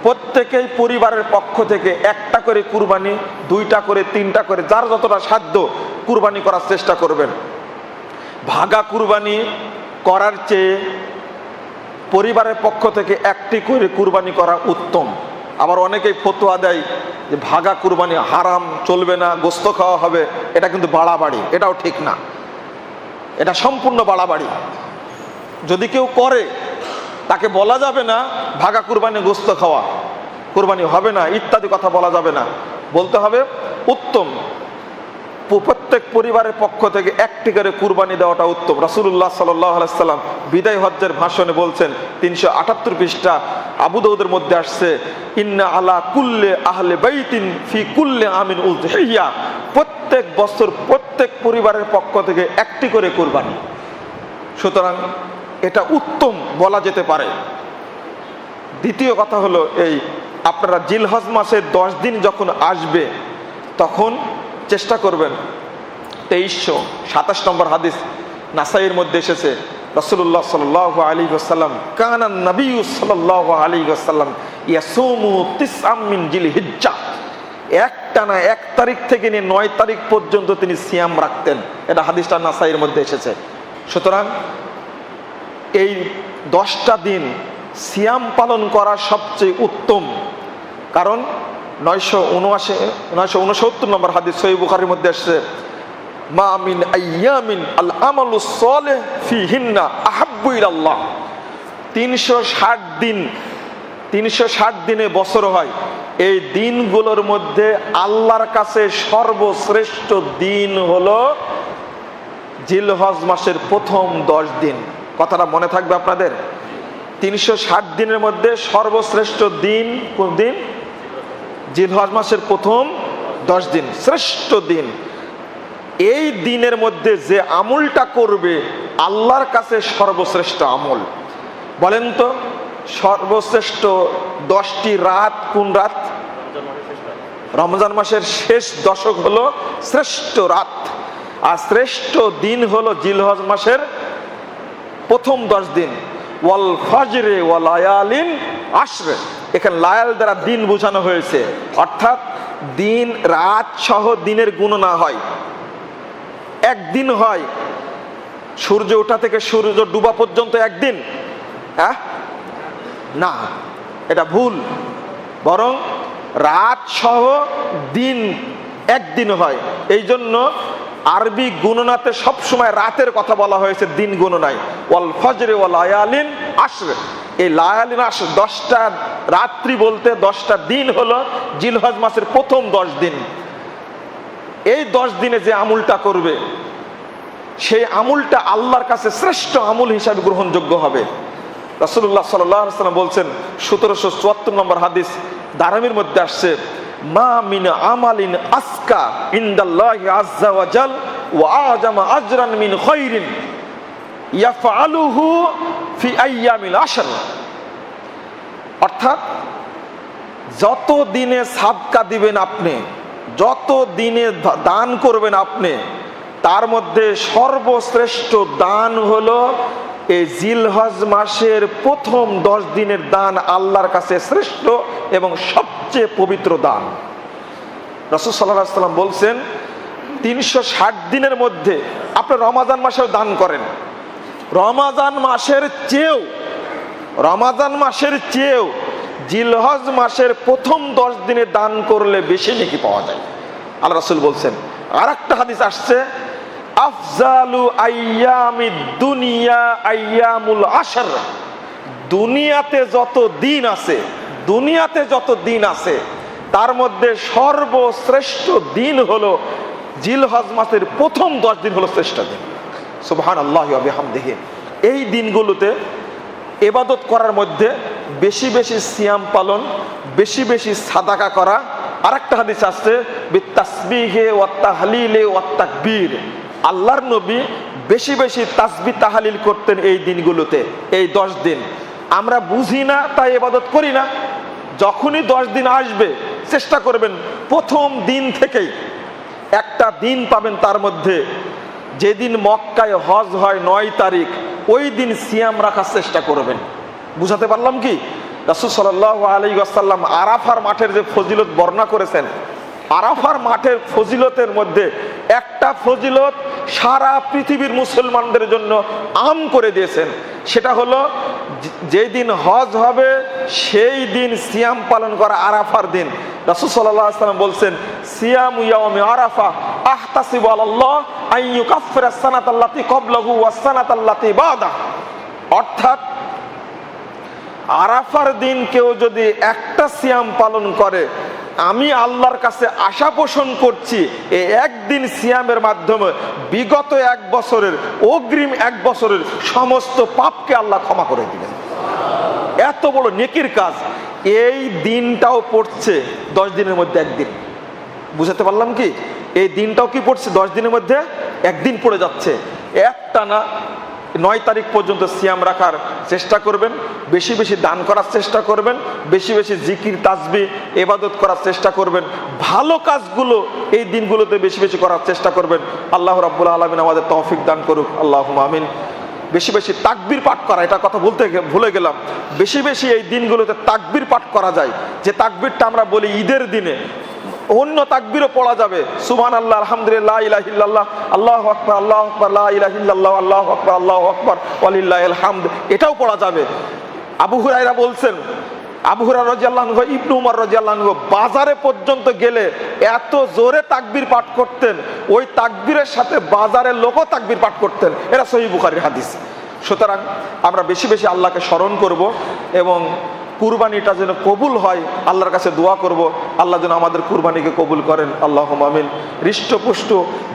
প্রত্যেকেই পরিবারের পক্ষ থেকে একটা করে কুরবানি, দুইটা করে, তিনটা করে, যার যতটা সাধ্য কুরবানি করার চেষ্টা করবেন। ভাগা কুরবানি করার চেয়ে পরিবারের পক্ষ থেকে একটি করে কুরবানি করা উত্তম। আবার অনেকেই ফতোয়া দেয় যে ভাগা কুরবানি হারাম, চলবে না, গোস্ত খাওয়া হবে। এটা কিন্তু বাড়াবাড়ি, এটাও ঠিক না, এটা সম্পূর্ণ বাড়াবাড়ি। যদি কেউ করে তাকে বলা যাবে না ভাগা কুরবানি গোস্ত খাওয়া, কুরবানি হবে না ইত্যাদি কথা বলা যাবে না। বলতে হবে উত্তম, প্রত্যেক পরিবারের পক্ষ থেকে একটি করে কুরবানি দেওয়াটা উত্তম। রাসূলুল্লাহ সাল্লাল্লাহু আলাইহি সাল্লাম বিদায় হজ্জের ভাষণে বলছেন, 378 পৃষ্ঠা, আবু দাউদের মধ্যে আসছে, ইন্না আলা কুল্লি আহলে বাইতিন ফি কুল্লি আমিন উযহিয়া, প্রত্যেক বছর প্রত্যেক পরিবারের পক্ষ থেকে একটি করে কুরবানি। সুতরাং এটা উত্তম বলা যেতে পারে। দ্বিতীয় কথা হলো, এই আপনারা জিলহজ মাসের 10 দিন যখন আসবে তখন চেষ্টা করবেন, 2327 নম্বর হাদিস নাসাইয়ের মধ্যে এসেছে, রাসূলুল্লাহ সাল্লাল্লাহু আলাইহি ওয়াসাল্লাম কানা নবী সাল্লাল্লাহু আলাইহি ওয়াসাল্লাম ইয়াসুমু 9 মিন জিলহিজ্জাহ, একটানা 1 তারিখ থেকে নিয়ে 9 তারিখ পর্যন্ত তিনি সিয়াম রাখতেন। এটা হাদিসটা নাসাইয়ের মধ্যে এসেছে। সুতরাং এই 10টা দিন সিয়াম পালন করা সবচেয়ে উত্তম, কারণ 969 নম্বর হাদিস সহিহ বুখারীর মধ্যে আসছে, মা মিন আইয়ামিন আল আমালুস সালিহ ফিহিন্না আহাব্বু ইলাল্লাহ, 360 দিনে বছর হয়, এই দিনগুলোর মধ্যে আল্লাহর কাছে সর্বশ্রেষ্ঠ দিন হলো জিলহজ মাসের প্রথম 10 দিন। কথাটা মনে থাকবে আপনাদের। 360 দিনের মধ্যে সর্বশ্রেষ্ঠ দিন কোন দিন? জিলহজ মাসের প্রথম 10 দিন শ্রেষ্ঠ দিন। এই দিনের মধ্যে যে আমলটা করবে আল্লাহর কাছে সর্বশ্রেষ্ঠ আমল। বলেন তো, সর্বশ্রেষ্ঠ 10টি রাত কোন রাত? রমজান মাসের শেষ দশক হলো শ্রেষ্ঠ রাত, আর শ্রেষ্ঠ দিন হলো জিলহজ মাসের প্রথম 10 দিন। ওয়াল ফাজরে ওয়া লায়ালিন আশর, এখানে লায়াল দ্বারা দিন বোঝানো হয়েছে, অর্থাৎ দিন রাত সহ দিনের গণনা হয়। একদিন হয়, সূর্য ওঠা থেকে সূর্য ডুবা পর্যন্ত একদিন? না, এটা ভুল। বরং রাত সহ দিন একদিন হয়। এই জন্য আরবি গণনাতে সবসময় রাতের কথা বলা হয়েছে, দিন গণনায়। ওয়াল ফজরে ওয়া লায়ালিন আশর, এই লায়ালিন আশর 10টা রাত্রি বলতে 10টা দিন হলো জিলহজ মাসের প্রথম 10 দিন। এই 10 দিনে যে আমলটা করবে সেই আমলটা আল্লাহর কাছে শ্রেষ্ঠ আমল হিসাবে গ্রহণযোগ্য হবে। রাসূলুল্লাহ সাল্লাল্লাহু আলাইহি ওয়াসাল্লাম বলছেন, 1774 নম্বর হাদিস দারামির মধ্যে আসছে, মা মিন আমালিন আসকা ইনদাল্লাহি আযজা ওয়া জাল ওয়া আজামা আজরান মিন খায়রিন ইয়াফআলুহু ফি আইয়ামিল আশর, অর্থাৎ যত দিনে সাদকা দিবেন আপনি, যত দিনে দান করবেন আপনি, তার মধ্যে সর্বশ্রেষ্ঠ দান হলো এই জিলহজ মাসের প্রথম 10 দিনের দান আল্লাহর কাছে শ্রেষ্ঠ এবং সবচেয়ে পবিত্র দান। রাসূল সাল্লাল্লাহু আলাইহি ওয়াসাল্লাম বলছেন, 360 দিনের মধ্যে আপনি রমাদান মাসেও দান করেন, রমাদান মাসের চেয়েও জিলহজ মাসের প্রথম 10 দিনে দান করলে বেশি নেকি পাওয়া যায়। আল্লাহ রাসূল বলছেন। আর একটা হাদিস আসছে, আফজালু আইয়ামিদ দুনিয়া আইয়ামুল আশর, দুনিয়াতে যত দিন আছে তার মধ্যে সর্বশ্রেষ্ঠ দিন হলো জিলহজ মাসের প্রথম 10 দিন হলো শ্রেষ্ঠ দিন। সুবহানাল্লাহি ওয়া বিহামদিহি। এই দিনগুলোতে ইবাদত করার মধ্যে বেশি বেশি সিয়াম পালন, বেশি বেশি সাদাকা করা। আরেকটা হাদিস আছে, বিতাসবিহে ওয়া তাহলিলে ওয়া তাকবীর, আল্লাহর নবী বেশি বেশি তাসবিহ তাহলিল করতেন এই দিনগুলোতে, এই 10 দিন। আমরা বুঝি না তাই ইবাদত করি না। যখনই 10 দিন আসবে চেষ্টা করবেন প্রথম দিন থেকেই একটা দিন পাবেন, তার মধ্যে যেদিন মক্কায় হজ হয় 9 তারিখ, ওই দিন সিয়াম রাখার চেষ্টা করবেন। বুঝাতে পারলাম কি? রাসূল সাল্লাল্লাহু আলাইহি ওয়াসাল্লাম আরাফার মাঠের যে ফজিলত বর্ণনা করেছেন, আরাফার মাঠের ফজিলতের মধ্যে একটা ফজিলত সারা পৃথিবীর মুসলমানদের জন্য আম করে দিয়েছেন। সেটা হলো যেই দিন হজ হবে সেই দিন সিয়াম পালন করা, আরাফার দিন। রাসূল সাল্লাল্লাহু আলাইহি ওয়াসাল্লাম বলছেন, সিয়ামু ইয়াউমি আরাফা আহতাসিবু আলাল্লাহ আন ইউকাফফিরা আস-সানাতাল্লাতী ক্বাবলাহু ওয়াস-সানাতাল্লাতী বা'দাহু। অর্থাৎ আরাফার দিন কেউ যদি একটা সিয়াম পালন করে, আমি আল্লাহর কাছে আশা পোষণ করছি এই একদিন সিয়ামের মাধ্যমে বিগত এক বছরের, অগ্রিম এক বছরের সমস্ত পাপকে আল্লাহ ক্ষমা করে দিবেন। এত বড় নেকির কাজ। এই দিনটাও পড়ছে 10 দিনের মধ্যে একদিন। বুঝাতে পারলাম কি? এই দিনটাও কি পড়ছে 10 দিনের মধ্যে একদিন পড়ে যাচ্ছে। একটানা 9 তারিখ পর্যন্ত সিয়াম রাখার চেষ্টা করবেন, বেশি বেশি দান করার চেষ্টা করবেন, বেশি বেশি জিকির তাসবিহ ইবাদত করার চেষ্টা করবেন, ভালো কাজগুলো এই দিনগুলোতে বেশি বেশি করার চেষ্টা করবেন। আল্লাহ রাব্বুল আলামিন আমাদের তৌফিক দান করুক, আল্লাহুম্মা আমিন। বেশি বেশি তাকবীর পাঠ করা, এটা কথা বলতে ভুলে গেলাম। বেশি বেশি এই দিনগুলোতে তাকবীর পাঠ করা যায়। যে তাকবীরটা আমরা বলি ঈদের দিনে, অন্য তাকবীরও পড়া যাবে। সুবহানাল্লাহ, আলহামদুলিল্লাহ, লা ইলাহা ইল্লাল্লাহ, আল্লাহু আকবার, আল্লাহু আকবার, লা ইলাহা ইল্লাল্লাহ, আল্লাহু আকবার, আল্লাহু আকবার, ওয়ালিল্লাহিল হামদ, এটাও পড়া যাবে। আবু হুরায়রা বলছেন, আবু হুরায়রা রাদিয়াল্লাহু আনহু, ইবনে উমর রাদিয়াল্লাহু আনহু বাজারে পর্যন্ত গেলে এত জোরে তাকবীর পাঠ করতেন, ওই তাকবীরের সাথে বাজারের লোকও তাকবীর পাঠ করতেন। এটা সহিহ বুখারীর হাদিস। সুতরাং আমরা বেশি বেশি আল্লাহকে স্মরণ করব এবং কুরবানিটা যেন কবুল হয় আল্লাহর কাছে দোয়া করব, আল্লাহ যেন আমাদের কুরবানিকে কবুল করেন, আল্লাহুম্মা আমিন। হৃষ্টপুষ্ট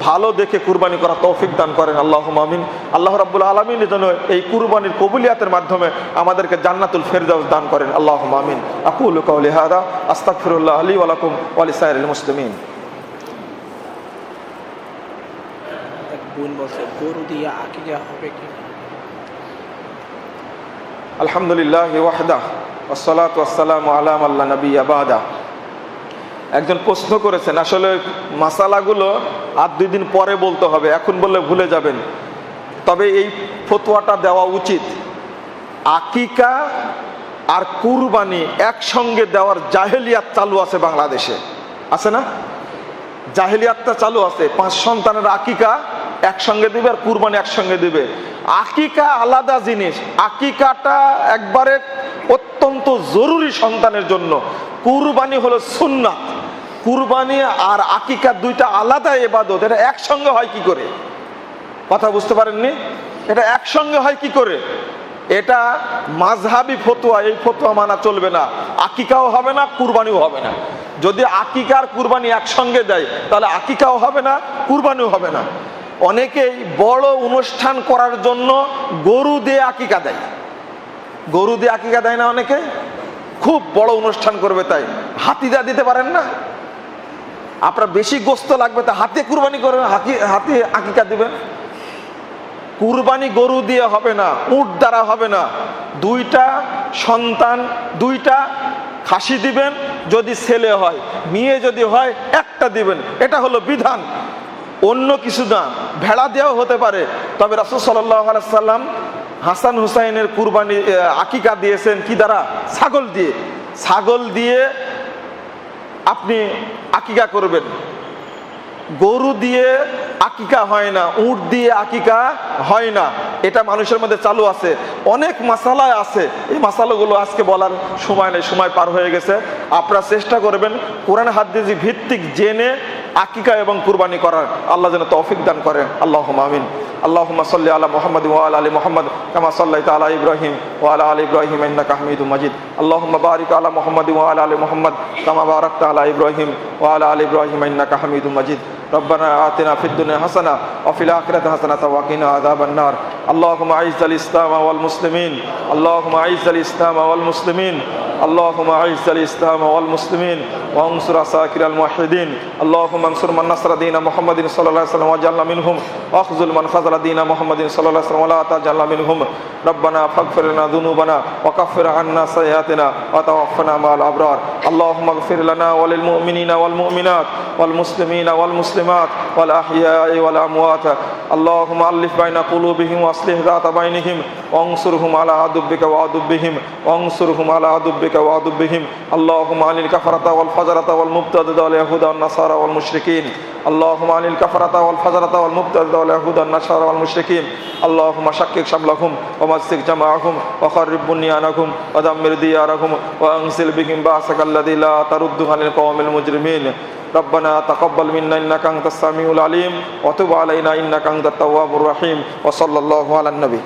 ভালো দেখে কুরবানি করা তৌফিক দান করেন, আল্লাহুম্মা আমিন। আল্লাহ রাব্বুল আলামিন যেন এই কুরবানির কবুলিয়াতের মাধ্যমে আমাদেরকে জান্নাতুল ফেরদাউস দান করেন, আল্লাহুম্মা আমিন। আকুলু কাওলি হাদা আস্তাগফিরুল্লাহ লি ওয়া লাকুম ওয়া লিসাইরিল মুসলিমিন। এক বোন বলছে গরু দিয়ে আকিকা হবে কি? আলহামদুলিল্লাহ ওয়াহদা ওয়াসসালাতু ওয়াসসালামু আলা মান লা নাবিয়্যা বা'দা। একজন প্রশ্ন করেছেন, আসলে মাসালাগুলো আর 2 দিন পরে বলতে হবে, এখন বললে ভুলে যাবেন। তবে এই ফতোয়াটা দেওয়া উচিত। আকিকা আর কুরবানি একসঙ্গে দেওয়ার জাহেলিয়াত চালু আছে বাংলাদেশে, আছে না? জাহেলিয়াতটা চালু আছে। 5 সন্তানের আকিকা একসঙ্গে দিবে আর কুরবানি একসঙ্গে দিবে। আকিকা আলাদা জিনিস। আকিকাটা একবারে অত্যন্ত জরুরি সন্তানের জন্য। কুরবানি হলো সুন্নাত। কুরবানি আর আকিকা দুইটা আলাদা ইবাদত। এটা একসঙ্গে হয় কি করে? কথা বুঝতে পারেননি? এটা একসঙ্গে হয় কি করে? এটা মাযহাবি ফতোয়া, এই ফতোয়া মানা চলবে না। আকিকাও হবে না, কুরবানিও হবে না। যদি আকিকা আর কুরবানি একসঙ্গে দেয় তাহলে আকিকাও হবে না, কুরবানিও হবে না। অনেকেই বড় অনুষ্ঠান করার জন্য গরু দিয়ে আকিকা দেয়। গরু দিয়ে আকিকা দেয় না অনেকে? খুব বড় অনুষ্ঠান করবে তাই হাতি দিয়ে দিতে পারেন না? আপনার বেশি গোস্ত লাগবে তা হাতে কুরবানি করবেন, হাতি আকিকা দিবেন। কুরবানি গরু দিয়ে হবে না, উট দ্বারা হবে না। 2টা সন্তান, 2টা খাসি দিবেন যদি ছেলে হয়, মেয়ে যদি হয় একটা দিবেন। এটা হলো বিধান, অন্য কিছু না। ভেড়া দেওয়াও হতে পারে। তবে রাসূল সাল্লাল্লাহু আলাইহি সাল্লাম হাসান হুসাইনের কুরবানি আকিকা দিয়েছেন কি দ্বারা? ছাগল দিয়ে। ছাগল দিয়ে আপনি আকিকা করবেন। গরু দিয়ে আকিকা হয় না, উট দিয়ে আকিকা হয় না। এটা মানুষের মধ্যে চালু আছে। অনেক মাসালা আছে, এই মাসালাগুলো আজকে বলার সময় নেই, সময় পার হয়ে গেছে। আপনারা চেষ্টা করবেন কোরআন হাদিস ভিত্তিক জেনে আকিকা এবং কুরবানি করার। আল্লাহ যেন তৌফিক দান করেন, আল্লাহুম্মা আমিন। আল্লাহুম্মা সাল্লি আলা মুহাম্মাদ ওয়া আলা আলি মুহাম্মাদ কামা সাল্লাইতা আলা ইব্রাহিম ওয়া আলা আলি ইব্রাহিম ইন্নাকা হামিদুম মাজিদ। আল্লাহুম্মা বারিক আলা মুহাম্মাদ ওয়া আলা আলি মুহাম্মাদ কামা বারাকতা আলা ইব্রাহিম ওয়া আলা আলি ইব্রাহিম ইন্নাকা হামিদুম মাজিদ। ربنا آتنا في الدنيا حسنة وفي الآخرة حسنة وقنا عذاب النار. اللهم أعز الإسلام والمسلمين، اللهم أعز الإسلام والمسلمين، اللهم أعز الإسلام والمسلمين وانصر عساكر الموحدين. اللهم انصر من نصر دين محمد صلى الله عليه وسلم واجعلنا منهم، واخذل من خذل دين محمد صلى الله عليه وسلم ولا تجعلنا منهم. ربنا فاغفر لنا ذنوبنا وكفر عنا سيئاتنا وتوفنا مع الأبرار. اللهم اغفر لنا وللمؤمنين والمؤمنات والمسلمين والمسلمات والأحياء والأموات. اللهم ألف بين قلوبهم وأصلح ذات بينهم وانصرهم على عدوك وعدوهم وانصرهم على عدوك وعدوهم اللهم عن الكفرة والفجرة والمبتدع واليهود والنصارى والمشركين اللهم عن الكفرة والفجرة والمبتدع واليهود والنصارى والمشركين اللهم شكك شملهم ومزق جمعهم وخرب بنيانهم ودمر ديارهم وأنزل بهم بأسك الذي لا ترد عن القوم المجرمين ربنا تقبل منا إنك أنت السميع العليم وتب علينا إنك أنت التواب الرحيم وصلى الله على النبي